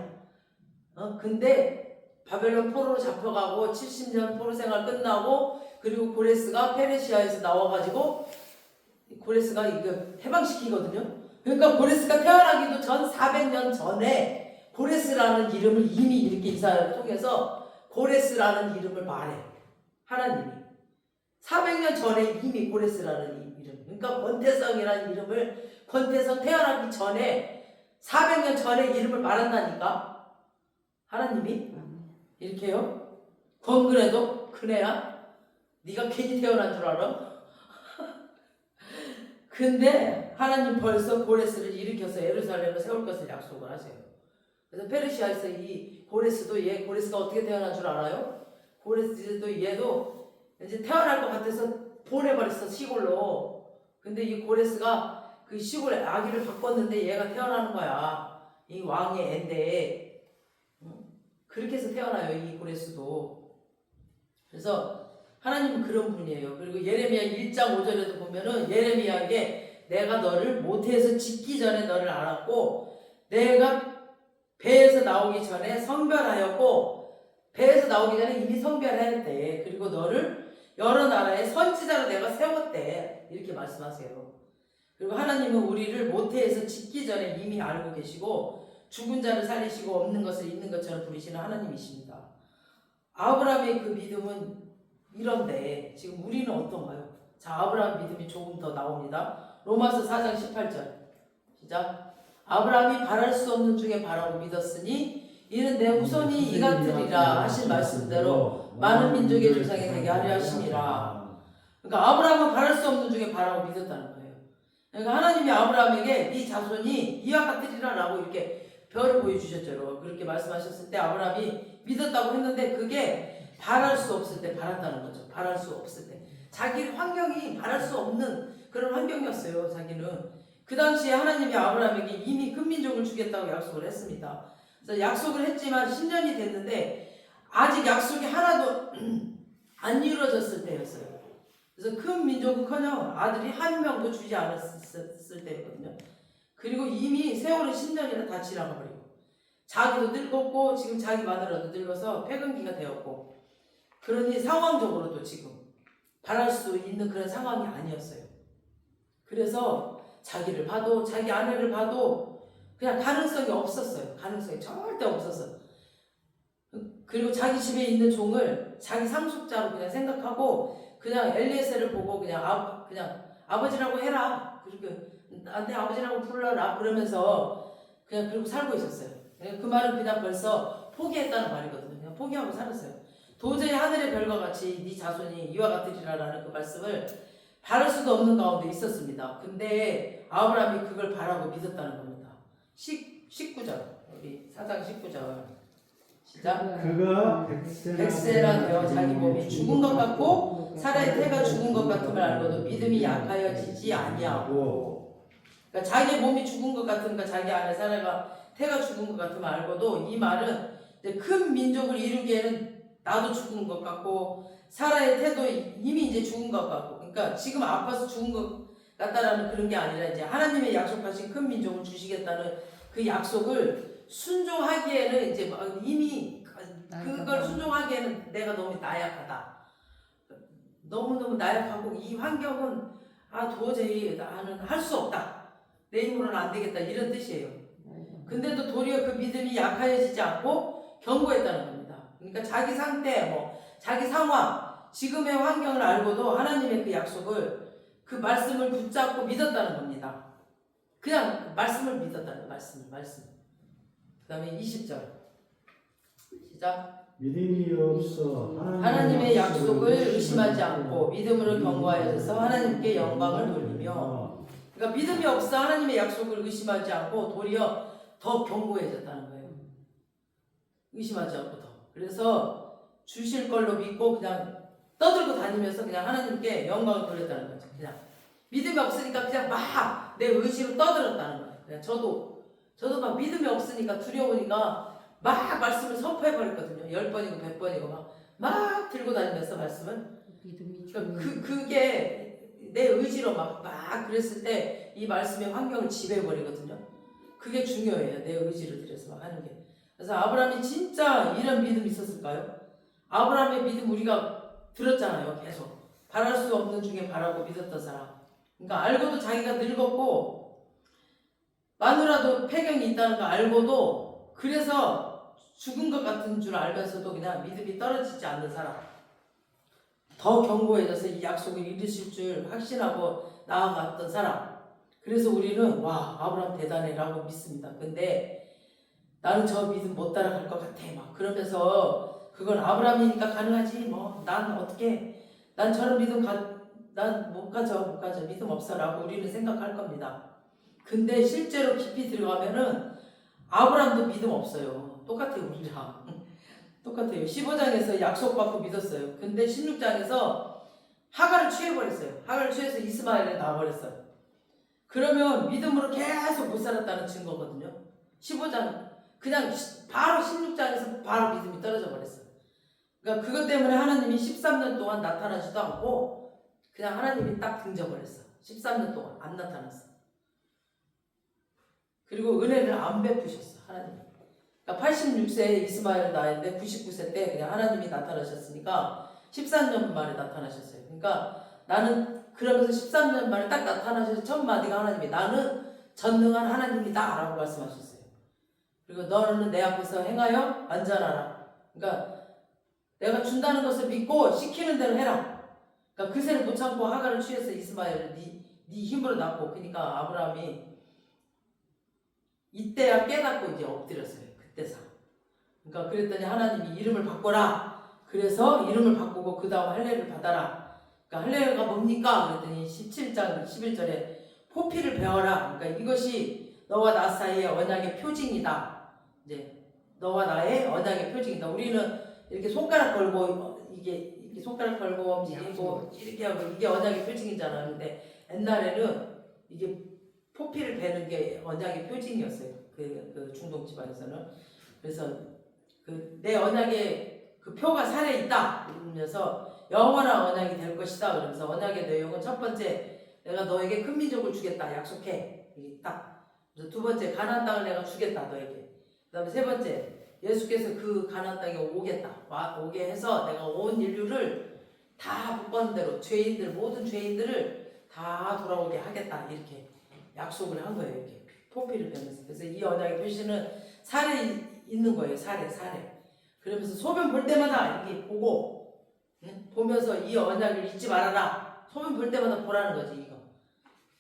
근데 바벨론 포로로 잡혀가고 70년 포로 생활 끝나고 그리고 고레스가 페르시아에서 나와가지고 고레스가 이거 해방시키거든요. 그러니까 고레스가 태어나기도 전 400년 전에 고레스라는 이름을 이미 이렇게 이사야를 통해서 고레스라는 이름을 말해. 하나님이 400년 전에 이미 고레스라는 이름, 그러니까 권태성이라는 이름을 권태성 태어나기 전에 400년 전에 이름을 말한다니까 하나님이 이렇게요. 건그래도 그네야 네가 괜히 태어난 줄 알아? 근데 하나님 벌써 고레스를 일으켜서 예루살렘을 세울 것을 약속을 하세요. 그래서 페르시아에서 이 고레스도 고레스가 어떻게 태어난 줄 알아요? 고레스도 얘도 이제 태어날 것 같아서 보내버렸어 시골로. 근데 이 고레스가 그 시골에 아기를 바꿨는데 얘가 태어나는 거야. 이 왕의 애인데 그렇게 해서 태어나요 이 고레스도. 그래서 하나님은 그런 분이에요. 그리고 예레미야 1장 5절에도 보면은 예레미야에게 내가 너를 모태에서 짓기 전에 너를 알았고 내가 배에서 나오기 전에 성별하였고 배에서 나오기 전에 이미 성별했대. 그리고 너를 여러 나라의 선지자로 내가 세웠대. 이렇게 말씀하세요. 그리고 하나님은 우리를 모태에서 짓기 전에 이미 알고 계시고 죽은 자를 살리시고 없는 것을 있는 것처럼 부리시는 하나님이십니다. 아브라함의 그 믿음은 이런데 지금 우리는 어떤가요? 자, 아브라함 믿음이 조금 더 나옵니다. 로마서 4장 18절 시작. 아브라함이 바랄 수 없는 중에 바라고 믿었으니 이는 내 후손이 이같으리라 하신 말씀대로 많은 민족의 조상이 되게 하려 하심이라. 그러니까 아브라함은 바랄 수 없는 중에 바라고 믿었다는 거예요. 그러니까 하나님이 아브라함에게 네 자손이 이와 같으리라 라고 이렇게 별을 보여주셨죠. 그렇게 말씀하셨을 때 아브라함이 믿었다고 했는데 그게 바랄 수 없을 때 바랐다는 거죠. 바랄 수 없을 때. 자기 환경이 바랄 수 없는 그런 환경이었어요. 자기는. 그 당시에 하나님이 아브라함에게 이미 큰 민족을 주겠다고 약속을 했습니다. 그래서 약속을 했지만 10년이 됐는데 아직 약속이 하나도 안 이루어졌을 때였어요. 그래서 큰 민족은커녕 아들이 한 명도 주지 않았을 때였거든요. 그리고 이미 세월은 10년이나 다 지나가버리고 자기도 늙었고 지금 자기 마누라도 늙어서 폐근기가 되었고 그러니 상황적으로도 지금 바랄 수 있는 그런 상황이 아니었어요. 그래서 자기를 봐도 자기 아내를 봐도 그냥 가능성이 없었어요. 가능성이 절대 없었어요. 그리고 자기 집에 있는 종을 자기 상속자로 그냥 생각하고 그냥 엘리에셀을 보고 그냥 아버지라고 해라. 그리고 내 아버지라고 불러라. 그러면서 그냥 그러고 살고 있었어요. 그 말은 그냥 벌써 포기했다는 말이거든요. 그냥 포기하고 살았어요. 도저히 하늘의 별과 같이 네 자손이 이와 같으리라라는 그 말씀을 바랄 수도 없는 가운데 있었습니다. 근데 아브라함이 그걸 바라고 믿었다는 겁니다. 19절 우리 4장 19절 시작. 그가 백세나 되어 자기 몸이 죽은 것 같고 사라의 태가 죽은 것 같음을 알고도 믿음이 약하여지지 아니하고. 그러니까 자기 몸이 죽은 것 같으니까 자기 안에 사라가 태가 죽은 것 같음을 알고도 이 말은 이제 큰 민족을 이루기에는 나도 죽은 것 같고 사라의 태도 이미 이제 죽은 것 같고 그러니까 지금 아파서 죽은 것 같다라는 그런 게 아니라 이제 하나님의 약속하신 큰 민족을 주시겠다는 그 약속을 순종하기에는 이제 이미 그걸 순종하기에는 내가 너무 나약하다. 너무너무 나약하고 이 환경은 도저히 나는 할 수 없다. 내 힘으로는 안 되겠다. 이런 뜻이에요. 근데도 도리어 그 믿음이 약해지지 않고 견고했다는 겁니다. 그러니까 자기 상태, 자기 상황, 지금의 환경을 알고도 하나님의 그 약속을 그 말씀을 붙잡고 믿었다는 겁니다. 그냥 말씀을 믿었다는 거예요. 말씀. 그 다음에 20절 시작. 믿음이 없어 하나님의 약속을 의심하지 않고 믿음으로 견고하여져서 하나님께 영광을 돌리며. 그러니까 믿음이 없어 하나님의 약속을 의심하지 않고 도리어 더 견고해졌다는 거예요. 의심하지 않고 더. 그래서 주실 걸로 믿고 그냥 떠들고 다니면서 그냥 하나님께 영광을 돌렸다는 거죠. 그냥 믿음이 없으니까 그냥 막 내 의지로 떠들었다는 거예요. 그냥 저도 막 믿음이 없으니까 두려우니까 막 말씀을 선포해버렸거든요. 10번이고 100번이고 막 들고 다니면서 말씀을. 그러니까 그게 내 의지로 막 그랬을 때 이 말씀의 환경을 지배해버리거든요. 그게 중요해요. 내 의지를 들여서 막 하는 게. 그래서 아브라함이 진짜 이런 믿음이 있었을까요? 아브라함의 믿음 우리가 들었잖아요. 계속 바랄 수 없는 중에 바라고 믿었던 사람. 그러니까 알고도 자기가 늙었고 마누라도 폐경이 있다는 거 알고도 그래서 죽은 것 같은 줄 알면서도 그냥 믿음이 떨어지지 않는 사람. 더 견고해져서 이 약속을 이루실 줄 확신하고 나아갔던 사람. 그래서 우리는 와 아브라함 대단해라고 믿습니다. 근데 나는 저 믿음 못 따라갈 것 같아 막 그러면서 그건 아브라함이니까 가능하지 뭐 난 어떻게 난 저런 믿음 난 못 가져 믿음 없어라고 우리는 생각할 겁니다. 근데 실제로 깊이 들어가면은 아브라함도 믿음 없어요. 똑같아요 우리랑 똑같아요. 15장에서 약속받고 믿었어요. 근데 16장에서 하갈을 취해버렸어요. 하갈을 취해서 이스마엘에 나와버렸어요. 그러면 믿음으로 계속 못 살았다는 증거거든요. 15장 그냥 바로 16장에서 바로 믿음이 떨어져 버렸어요. 그러니까 그것 때문에 하나님이 13년 동안 나타나지도 않고 그냥 하나님이 딱 등져버렸어. 13년 동안 안 나타났어. 그리고 은혜를 안 베푸셨어 하나님이. 그러니까 86세에 이스마엘 나이인데 99세 때 그냥 하나님이 나타나셨으니까 13년 만에 나타나셨어요. 그러니까 나는 그러면서 13년 만에 딱 나타나셔서 첫 마디가 하나님이 나는 전능한 하나님이다 라고 말씀하셨어요. 그리고 너는 내 앞에서 행하여 안전하라. 그러니까 내가 준다는 것을 믿고 시키는 대로 해라. 그러니까 그새를 못 참고 하갈을 취해서 이스마엘을 네 힘으로 낳고 그러니까 아브라함이 이때야 깨닫고 이제 엎드렸어요. 그때서. 그러니까 그랬더니 하나님이 이름을 바꿔라. 그래서 이름을 바꾸고 그 다음 할례를 받아라. 그러니까 할례가 뭡니까? 그랬더니 17장 11절에 포피를 배워라. 그러니까 이것이 너와 나 사이의 언약의 표징이다. 이제 너와 나의 언약의 표징이다. 우리는 이렇게 손가락 걸고 이게 손가락 걸고 움직이고 이렇게 하고 이게 언약의 표징이잖아요. 근데 옛날에는 이게 포피를 베는 게 언약의 표징이었어요. 그 중동 지방에서는. 그래서 그 내 언약의 그 표가 살에 있다. 이러면서 영원한 언약이 될 것이다. 그러면서 언약의 내용은 첫 번째 내가 너에게 큰 민족을 주겠다. 약속해. 이게 딱. 그래서 두 번째 가나안 땅을 내가 주겠다. 너에게. 그다음에 세 번째 예수께서 그 가나안 땅에 오겠다. 오게 해서 내가 온 인류를 다 복권대로 죄인들 모든 죄인들을 다 돌아오게 하겠다. 이렇게 약속을 한 거예요. 이렇게 포피를 베면서. 그래서 이 언약의 표시는 살에 있는 거예요. 살에. 그러면서 소변 볼 때마다 이렇게 보고 보면서 이 언약을 잊지 말아라. 소변 볼 때마다 보라는 거지 이거.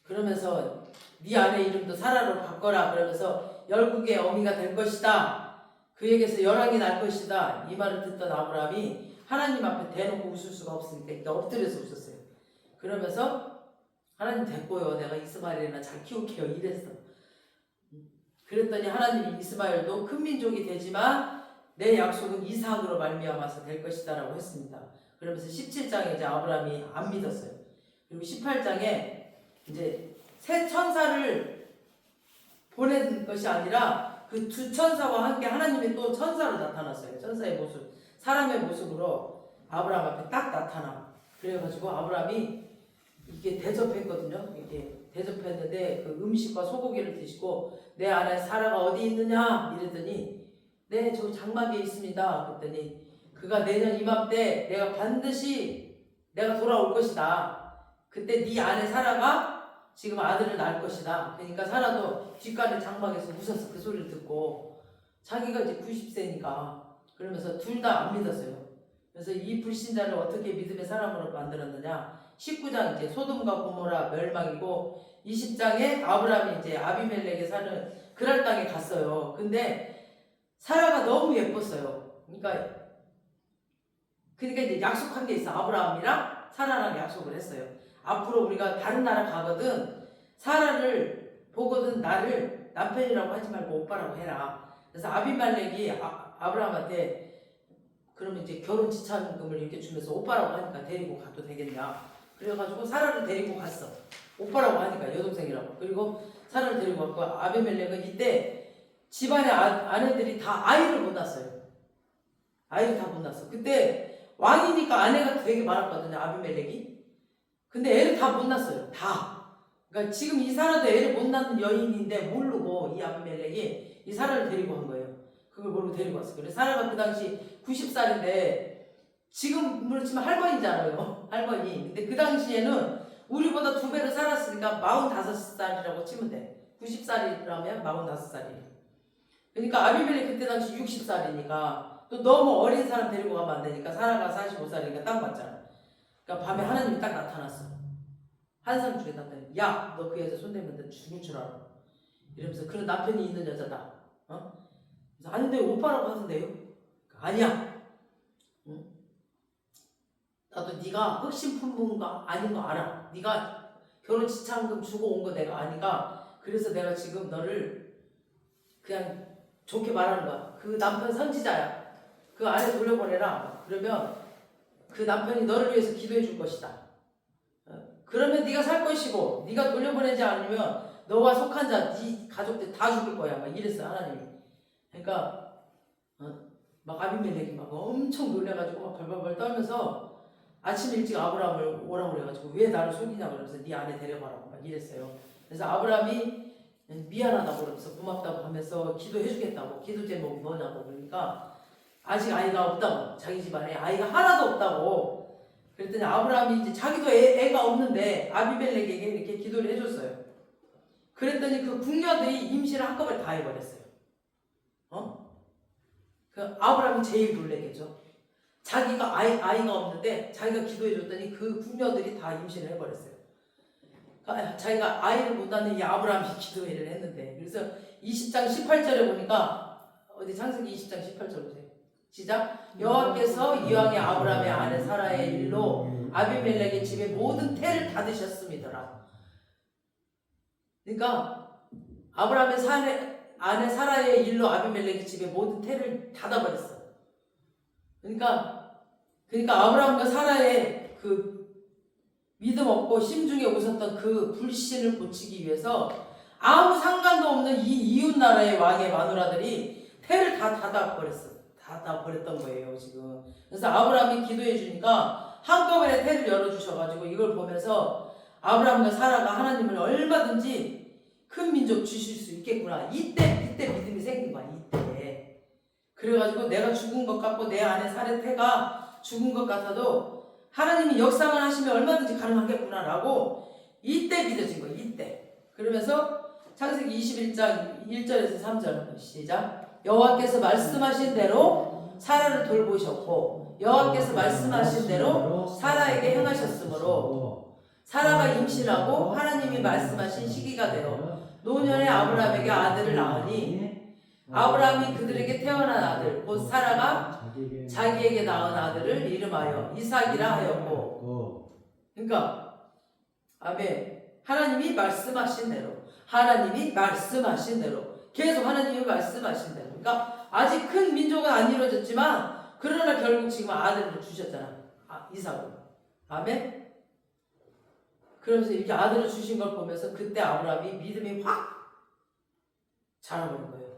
그러면서 네 아내 이름도 사라로 바꿔라. 그러면서 열국의 어미가 될 것이다. 그에게서 열왕이 날 것이다. 이 말을 듣던 아브라함이 하나님 앞에 대놓고 웃을 수가 없으니까 엎드려서 웃었어요. 그러면서 하나님 됐고요. 내가 이스마엘이나 잘 키울게요. 이랬어. 그랬더니 하나님이 이스마엘도 큰 민족이 되지만 내 약속은 이삭으로 말미암아서 될 것이다 라고 했습니다. 그러면서 17장에 이제 아브라함이 안 믿었어요. 그리고 18장에 이제 새 천사를 보낸 것이 아니라 그 두 천사와 함께 하나님이 또 천사로 나타났어요. 천사의 모습, 사람의 모습으로 아브라함 앞에 딱 나타나. 그래가지고 아브라함이 이게 대접했거든요. 이게 대접했는데 그 음식과 소고기를 드시고 내 안에 사라가 어디 있느냐 이랬더니 네, 저 장막에 있습니다. 그랬더니 그가 내년 이맘때 내가 반드시 내가 돌아올 것이다. 그때 네 안에 사라가 지금 아들을 낳을 것이다. 그러니까 사라도 뒷간에 장막에서 웃었어. 그 소리를 듣고 자기가 이제 90세니까 그러면서 둘 다 안 믿었어요. 그래서 이 불신자를 어떻게 믿음의 사람으로 만들었느냐? 19장 이제 소돔과 고모라 멸망이고 20장에 아브라함이 이제 아비멜렉에 사는 그랄 땅에 갔어요. 근데 사라가 너무 예뻤어요. 그러니까 이제 약속한 게 있어. 아브라함이랑 사라랑 약속을 했어요. 앞으로 우리가 다른 나라 가거든 사라를 보거든 나를 남편이라고 하지 말고 오빠라고 해라. 그래서 아비멜렉이 아브라함한테 그러면 이제 결혼 지참금을 이렇게 주면서 오빠라고 하니까 데리고 가도 되겠냐. 그래가지고 사라를 데리고 갔어. 오빠라고 하니까 여동생이라고. 그리고 사라를 데리고 갔고 아비멜렉은 이때 집안의 아내들이 다 아이를 못 낳았어요. 아이를 다 못 낳았어. 그때 왕이니까 아내가 되게 많았거든요. 아비멜렉이. 근데 애를 다 못 낳았어요. 다. 그러니까 지금 이 사라도 애를 못 낳는 여인인데 모르고 이 아비멜렉이 이 사라를 데리고 간 거예요. 그걸 모르고 데리고 왔어요. 그래서 사라가 그 당시 90살인데 지금 그렇지만 할머니잖아요. 할머니. 근데 그 당시에는 우리보다 2배를 살았으니까 45살이라고 치면 돼. 90살이라면 45살이에요. 그러니까 아비멜렉 그때 당시 60살이니까 또 너무 어린 사람 데리고 가면 안 되니까 사라가 45살이니까 딱 맞잖아. 그러니까 밤에 하나님이 딱 나타났어. 한상 중에 나타나. 야, 너 그 여자 손대면 너 죽을 줄 알아. 이러면서 그런 남편이 있는 여자다. 그래서 아닌데 오빠라고 하던데요. 아니야. 응? 나도 네가 흑심 품문가 아닌 거 알아. 네가 결혼 지참금 주고 온 거 내가 아니까. 그래서 내가 지금 너를 그냥 좋게 말하는 거야. 그 남편 선지자야. 그 아내 돌려보내라. 그러면 그 남편이 너를 위해서 기도해 줄 것이다. 그러면 네가 살 것이고 네가 돌려보내지 않으면 너와 속한 자, 네 가족들 다 죽을 거야. 막 이랬어요 하나님이. 그러니까 막 아비멜렉이 막 엄청 놀래가지고 막 벌벌벌 떨면서 아침 일찍 아브라함을 오라고 그래가지고 왜 나를 속이냐고 그러면서 네 아내 데려가라고 막 이랬어요. 그래서 아브라함이 미안하다고 그러면서 고맙다고 하면서 기도해주겠다고. 기도 제목이 뭐냐고. 그러니까 아직 아이가 없다고. 자기 집안에 아이가 하나도 없다고. 그랬더니 아브라함이 이제 자기도 애가 없는데 아비멜렉에게 이렇게 기도를 해줬어요. 그랬더니 그 궁녀들이 임신을 한꺼번에 다 해버렸어요. 그 아브라함이 제일 놀래겠죠. 자기가 아이가 없는데 자기가 기도해줬더니 그 궁녀들이 다 임신을 해버렸어요. 자기가 아이를 못 낳는 이 아브라함이 기도를 했는데. 그래서 20장 18절에 보니까 어디 창세기 20장 18절 보세요. 시작. 여호와께서 이왕의 아브라함의 아내 사라의 일로 아비멜렉의 집에 모든 태를 닫으셨음이더라. 그러니까 아브라함의 아내 사라의 일로 아비멜렉의 집에 모든 태를 닫아버렸어. 그러니까 아브라함과 사라의 그 믿음 없고 심중에 웃었던 그 불신을 고치기 위해서 아무 상관도 없는 이 이웃 나라의 왕의 마누라들이 태를 다 닫아버렸던 거예요 지금. 그래서 아브라함이 기도해 주니까 한꺼번에 태를 열어주셔가지고 이걸 보면서 아브라함과 사라가 하나님을 얼마든지 큰 민족 주실 수 있겠구나. 이때 믿음이 생긴 거야. 이때. 그래가지고 내가 죽은 것 같고 내 안에 사례 태가 죽은 것 같아도 하나님이 역사만 하시면 얼마든지 가능하겠구나라고 이때 믿어진 거예요. 이때. 그러면서 창세기 21장 1절에서 3절 시작. 여호와께서 말씀하신 대로 사라를 돌보셨고 여호와께서 말씀하신 대로 사라에게 행하셨으므로 사라가 임신하고 하나님이 말씀하신 시기가 되어 노년의 아브라함에게 아들을 낳으니 아브라함이 그들에게 태어난 아들 곧 사라가 자기에게 낳은 아들을 이름하여 이삭이라 하였고. 그러니까 아멘. 하나님이 말씀하신 대로 계속 하나님이 말씀하신 대로. 그러니까 아직 큰 민족은 안 이루어졌지만 그러나 결국 지금 아들을 주셨잖아. 이삭으로. 아멘. 그러면서 이렇게 아들을 주신 걸 보면서 그때 아브라함이 믿음이 확 자라버린 거예요.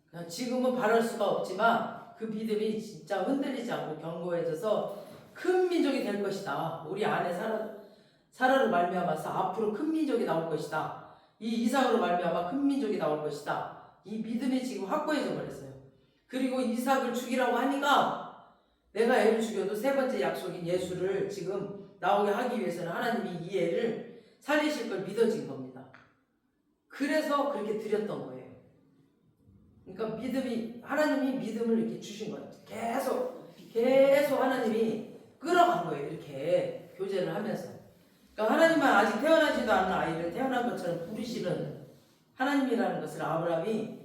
그냥 지금은 바랄 수가 없지만 그 믿음이 진짜 흔들리지 않고 견고해져서 큰 민족이 될 것이다. 우리 안에 사라로 말미암아서 앞으로 큰 민족이 나올 것이다. 이 이삭으로 말미암아 큰 민족이 나올 것이다. 이 믿음이 지금 확고해져 버렸어요. 그리고 이삭을 죽이라고 하니까 내가 애를 죽여도 세 번째 약속인 예수를 지금 나오게 하기 위해서는 하나님이 이 애를 살리실 걸 믿어진 겁니다. 그래서 그렇게 드렸던 거예요. 그러니까 하나님이 믿음을 이렇게 주신 거예요. 계속 하나님이 끌어간 거예요. 이렇게 교제를 하면서. 그러니까 하나님만 아직 태어나지도 않은 아이를 태어난 것처럼 부르시는 하나님이라는 것을 아브라함이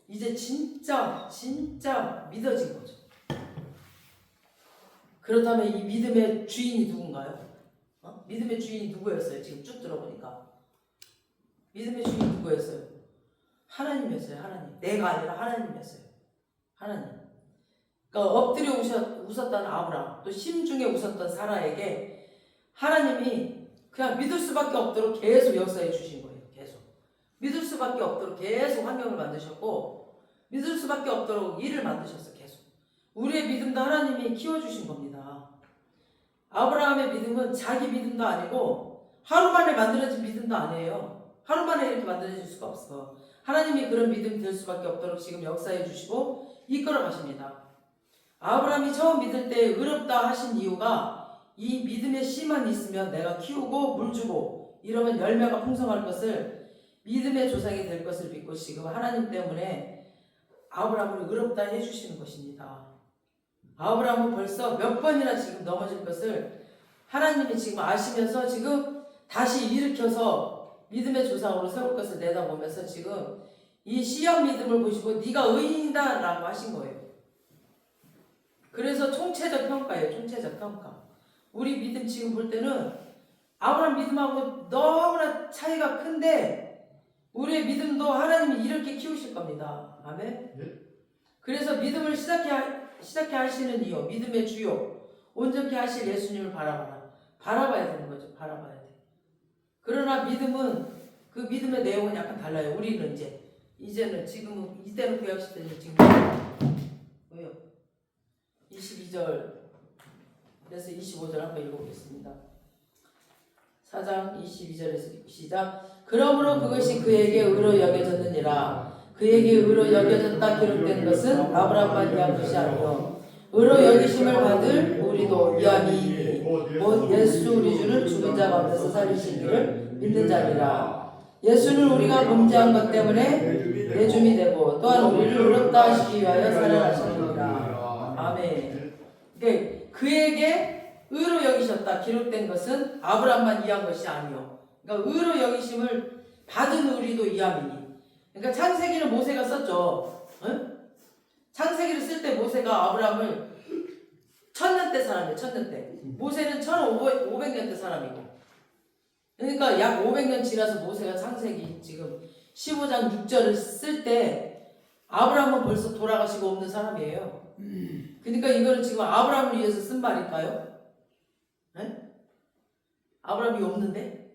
이제 진짜 믿어진 거죠. 그렇다면 이 믿음의 주인이 누군가요? 믿음의 주인이 누구였어요? 지금 쭉 들어보니까 믿음의 주인이 누구였어요? 하나님이었어요. 하나님. 내가 아니라 하나님이었어요. 하나님. 그러니까 엎드려 웃었던 아브라함, 또 심중에 웃었던 사라에게 하나님이 그냥 믿을 수밖에 없도록 계속 역사해 주신 거예요. 계속. 믿을 수밖에 없도록 계속 환경을 만드셨고 믿을 수밖에 없도록 일을 만드셨어. 계속. 우리의 믿음도 하나님이 키워주신 겁니다. 아브라함의 믿음은 자기 믿음도 아니고 하루 만에 만들어진 믿음도 아니에요. 하루 만에 이렇게 만들어질 수가 없어. 하나님이 그런 믿음이 될 수밖에 없도록 지금 역사해 주시고 이끌어 가십니다. 아브라함이 처음 믿을 때 의롭다 하신 이유가 이 믿음의 씨만 있으면 내가 키우고 물 주고 이러면 열매가 풍성할 것을 믿음의 조상이 될 것을 믿고 지금 하나님 때문에 아브라함을 의롭다 해주시는 것입니다. 아브라함은 벌써 몇 번이나 지금 넘어질 것을 하나님이 지금 아시면서 지금 다시 일으켜서 믿음의 조상으로 세울 것을 내다보면서 지금 이 시험 믿음을 보시고 네가 의인이다 라고 하신 거예요. 그래서 총체적 평가예요. 총체적 평가. 우리 믿음 지금 볼 때는 아브라함 믿음하고 너무나 차이가 큰데 우리의 믿음도 하나님이 이렇게 키우실 겁니다. 아멘. 네? 그래서 믿음을 시작해 하시는 이유, 믿음의 주요, 온전케 하실 예수님을 바라봐야 되는 거죠. 바라봐야 돼. 그러나 믿음은 그 믿음의 내용은 약간 달라요. 우리는 이제는 지금은 이때는 구약시대는 지금 뭐요? 22절 그래서 25절 한번 읽어보겠습니다. 4장 22절에서 시작. 그러므로 그것이 그에게 의로 여겨졌느니라. 그에게 의로 여겨졌다 기록된 것은 아브라함만 위한 것이 아니요 의로 여기심을 받을 우리도 위함이니 곧 예수 우리 주를 죽은 자 가운데서 살리신 이를 믿는 자니라. 예수는 우리가 범죄한 것 때문에 내줌이 되고 또한 우리를 의롭다 하시기 위하여 살아나셨느니라. 아멘. 그에게 의로 여기셨다 기록된 것은 아브라함만 위한 것이 아니요. 그러니까 의로 여기심을 받은 우리도 위함이니. 그러니까 창세기는 모세가 썼죠. 응? 창세기를 쓸 때 모세가 아브라함을 1000년 때 사람이에요. 1000년 때. 모세는 1500년 때 사람이고. 그러니까 약 500년 지나서 모세가 창세기 지금 15장 6절을 쓸 때 아브라함은 벌써 돌아가시고 없는 사람이에요. 그러니까 이거는 지금 아브라함을 위해서 쓴 말일까요? 네? 아브라함이 없는데?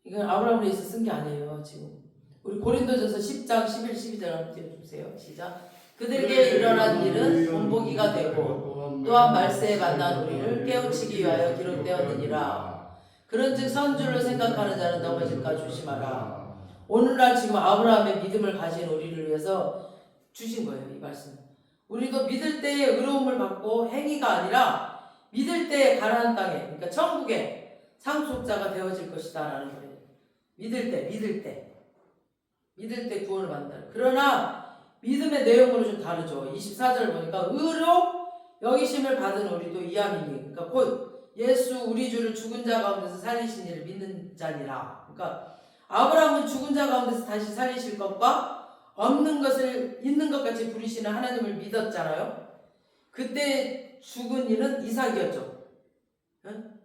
이건 아브라함을 위해서 쓴 게 아니에요. 지금 우리 고린도전서 10장 11, 12절 한번 띄워주세요. 시작. 그들에게 일어난 일은 본보기가 되고 또한 말세에 만난 우리를 깨우치기 위하여 기록되었느니라. 그런즉 선줄로 생각하는 자는 넘어질까 조심하라. 오늘날 지금 아브라함의 믿음을 가진 우리를 위해서 주신 거예요. 이 말씀. 우리도 믿을 때에 의로움을 받고 행위가 아니라 믿을 때에 가나안 땅에, 그러니까 천국의 상속자가 되어질 것이다 라는 거예요. 믿을 때 구원을 받는다. 그러나 믿음의 내용으로 좀 다르죠. 24절 보니까 의로 여기심을 받은 우리도 이함이니, 그러니까 곧 예수 우리 주를 죽은 자 가운데서 살리신 이를 믿는 자니라. 그러니까 아브라함은 죽은 자 가운데서 다시 살리실 것과 없는 것을 있는 것 같이 부리시는 하나님을 믿었잖아요. 그때 죽은 이는 이삭이었죠. 응?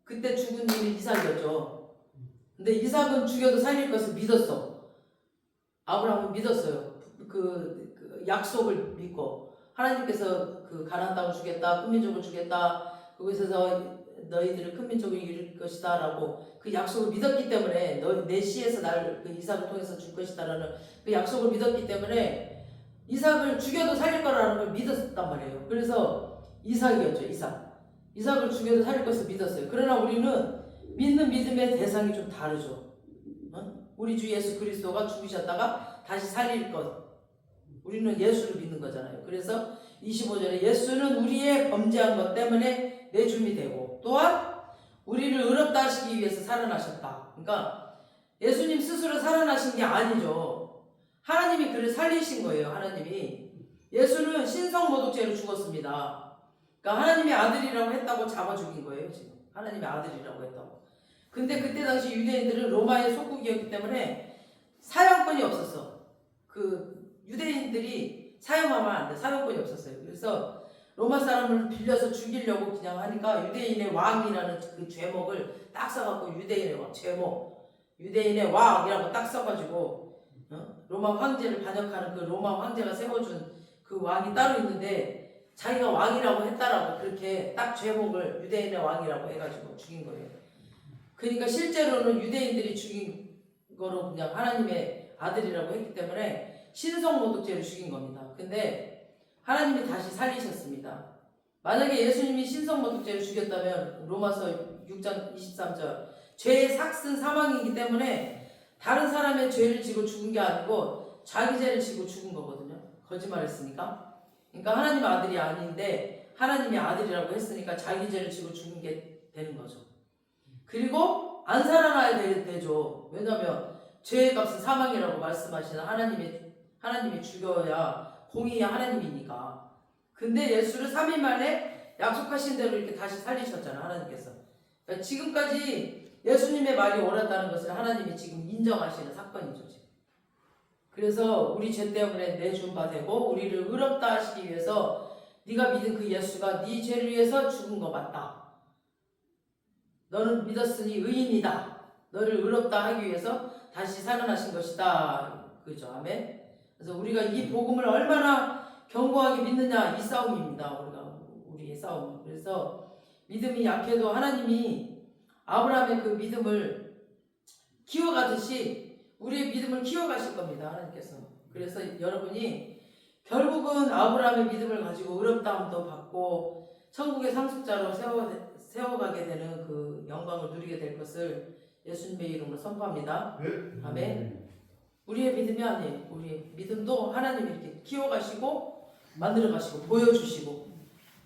그때 죽은 이는 이삭이었죠. 근데 이삭은 죽여도 살릴 것을 믿었어. 아브라함은 믿었어요. 그 약속을 믿고 하나님께서 그 가나안 땅을 주겠다, 큰 민족을 주겠다, 그곳에서 너희들을 큰 민족을 이룰 것이다 라고 그 약속을 믿었기 때문에 내 씨에서 날 그 이삭을 통해서 줄 것이다 라는 그 약속을 믿었기 때문에 이삭을 죽여도 살릴 거라는 걸 믿었단 말이에요. 그래서 이삭이었죠. 이삭을 죽여도 살릴 것을 믿었어요. 그러나 우리는 믿는 믿음의 대상이 좀 다르죠. 우리 주 예수 그리스도가 죽으셨다가 다시 살릴 것, 우리는 예수를 믿는 거잖아요. 그래서 25절에 예수는 우리의 범죄한 것 때문에 내줌이 되고 또한 우리를 의롭다 하시기 위해서 살아나셨다. 그러니까 예수님 스스로 살아나신 게 아니죠. 하나님이 그를 살리신 거예요. 하나님이. 예수는 신성모독죄로 죽었습니다. 그러니까 하나님의 아들이라고 했다고 잡아 죽인 거예요. 지금 하나님의 아들이라고 했다고. 근데 그때 당시 유대인들은 로마의 속국이었기 때문에 사형권이 없었어. 그 유대인들이 사형하면 안 돼. 사형권이 없었어요. 그래서 로마 사람을 빌려서 죽이려고 그냥 하니까 유대인의 왕이라는 그 죄목을 딱 써갖고 유대인의 왕, 죄목, 유대인의 왕이라고 딱 써가지고 로마 황제를 반역하는 그 로마 황제가 세워준 그 왕이 따로 있는데 자기가 왕이라고 했다라고 그렇게 딱 죄목을 유대인의 왕이라고 해가지고 죽인 거예요. 그러니까 실제로는 유대인들이 죽인 거로 그냥 하나님의 아들이라고 했기 때문에 신성모독죄로 죽인 겁니다. 근데 하나님이 다시 살리셨습니다. 만약에 예수님이 신성모독죄로 죽였다면 로마서 6장 23절 죄의 삭슨 사망이기 때문에 다른 사람의 죄를 지고 죽은 게 아니고 자기 죄를 지고 죽은 거거든요. 거짓말했으니까. 그러니까 하나님 아들이 아닌데 하나님이 아들이라고 했으니까 자기 죄를 지고 죽은 게 되는 거죠. 그리고 안 살아나야 되죠. 왜냐하면 죄의 값은 사망이라고 말씀하시는 하나님이 죽여야 공의의 하나님이니까. 근데 예수를 3일 만에 약속하신 대로 이렇게 다시 살리셨잖아요. 하나님께서. 그러니까 지금까지 예수님의 말이 옳았다는 것을 하나님이 지금 인정하시는 사건이죠. 지금. 그래서 우리 죄 때문에 내준 바 되고 우리를 의롭다 하시기 위해서 네가 믿은 그 예수가 네 죄를 위해서 죽은 거 맞다. 너는 믿었으니 의인이다. 너를 의롭다 하기 위해서 다시 살아나신 것이다. 그죠? 아멘. 그래서 우리가 이 복음을 얼마나 견고하게 믿느냐 이 싸움입니다. 우리의 싸움. 그래서 믿음이 약해도 하나님이 아브라함의 그 믿음을 키워가듯이 우리의 믿음을 키워가실 겁니다. 하나님께서. 그래서 여러분이 결국은 아브라함의 믿음을 가지고 의롭다함도 받고 천국의 상속자로 세워가게 되는 그 영광을 누리게 될 것을 예수님의 이름으로 선포합니다. 아멘. 우리의 믿음이 아니에요. 우리의 믿음도 하나님이 이렇게 키워가시고 만들어가시고 보여주시고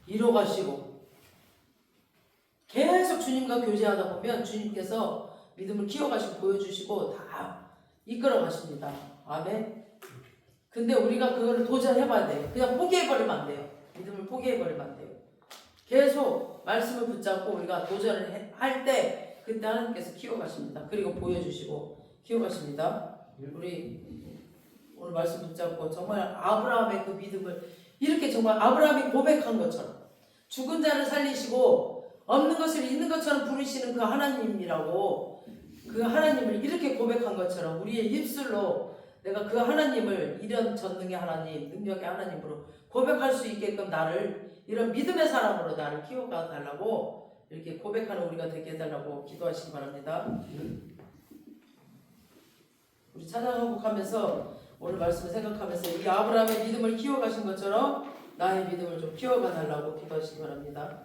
이뤄가시고 계속 주님과 교제하다 보면 주님께서 믿음을 키워가시고 보여주시고 다 이끌어가십니다. 아멘. 근데 우리가 그거를 도전해봐야 돼요. 그냥 포기해버리면 안 돼요. 믿음을 포기해버리면 안 돼요. 계속 말씀을 붙잡고 우리가 도전을 할 때 그때 하나님께서 키워가십니다. 그리고 보여주시고 키워가십니다. 우리 오늘 말씀 붙잡고 정말 아브라함의 그 믿음을 이렇게 정말 아브라함이 고백한 것처럼 죽은 자를 살리시고 없는 것을 있는 것처럼 부르시는 그 하나님이라고 그 하나님을 이렇게 고백한 것처럼 우리의 입술로 내가 그 하나님을 이런 전능의 하나님, 능력의 하나님으로 고백할 수 있게끔 나를 이런 믿음의 사람으로 나를 키워가 달라고 이렇게 고백하는 우리가 되게 해달라고 기도하시기 바랍니다. 우리 찬양하고 오늘 말씀을 생각하면서 이 아브라함의 믿음을 키워가신 것처럼 나의 믿음을 좀 키워가 달라고 기도하시기 바랍니다.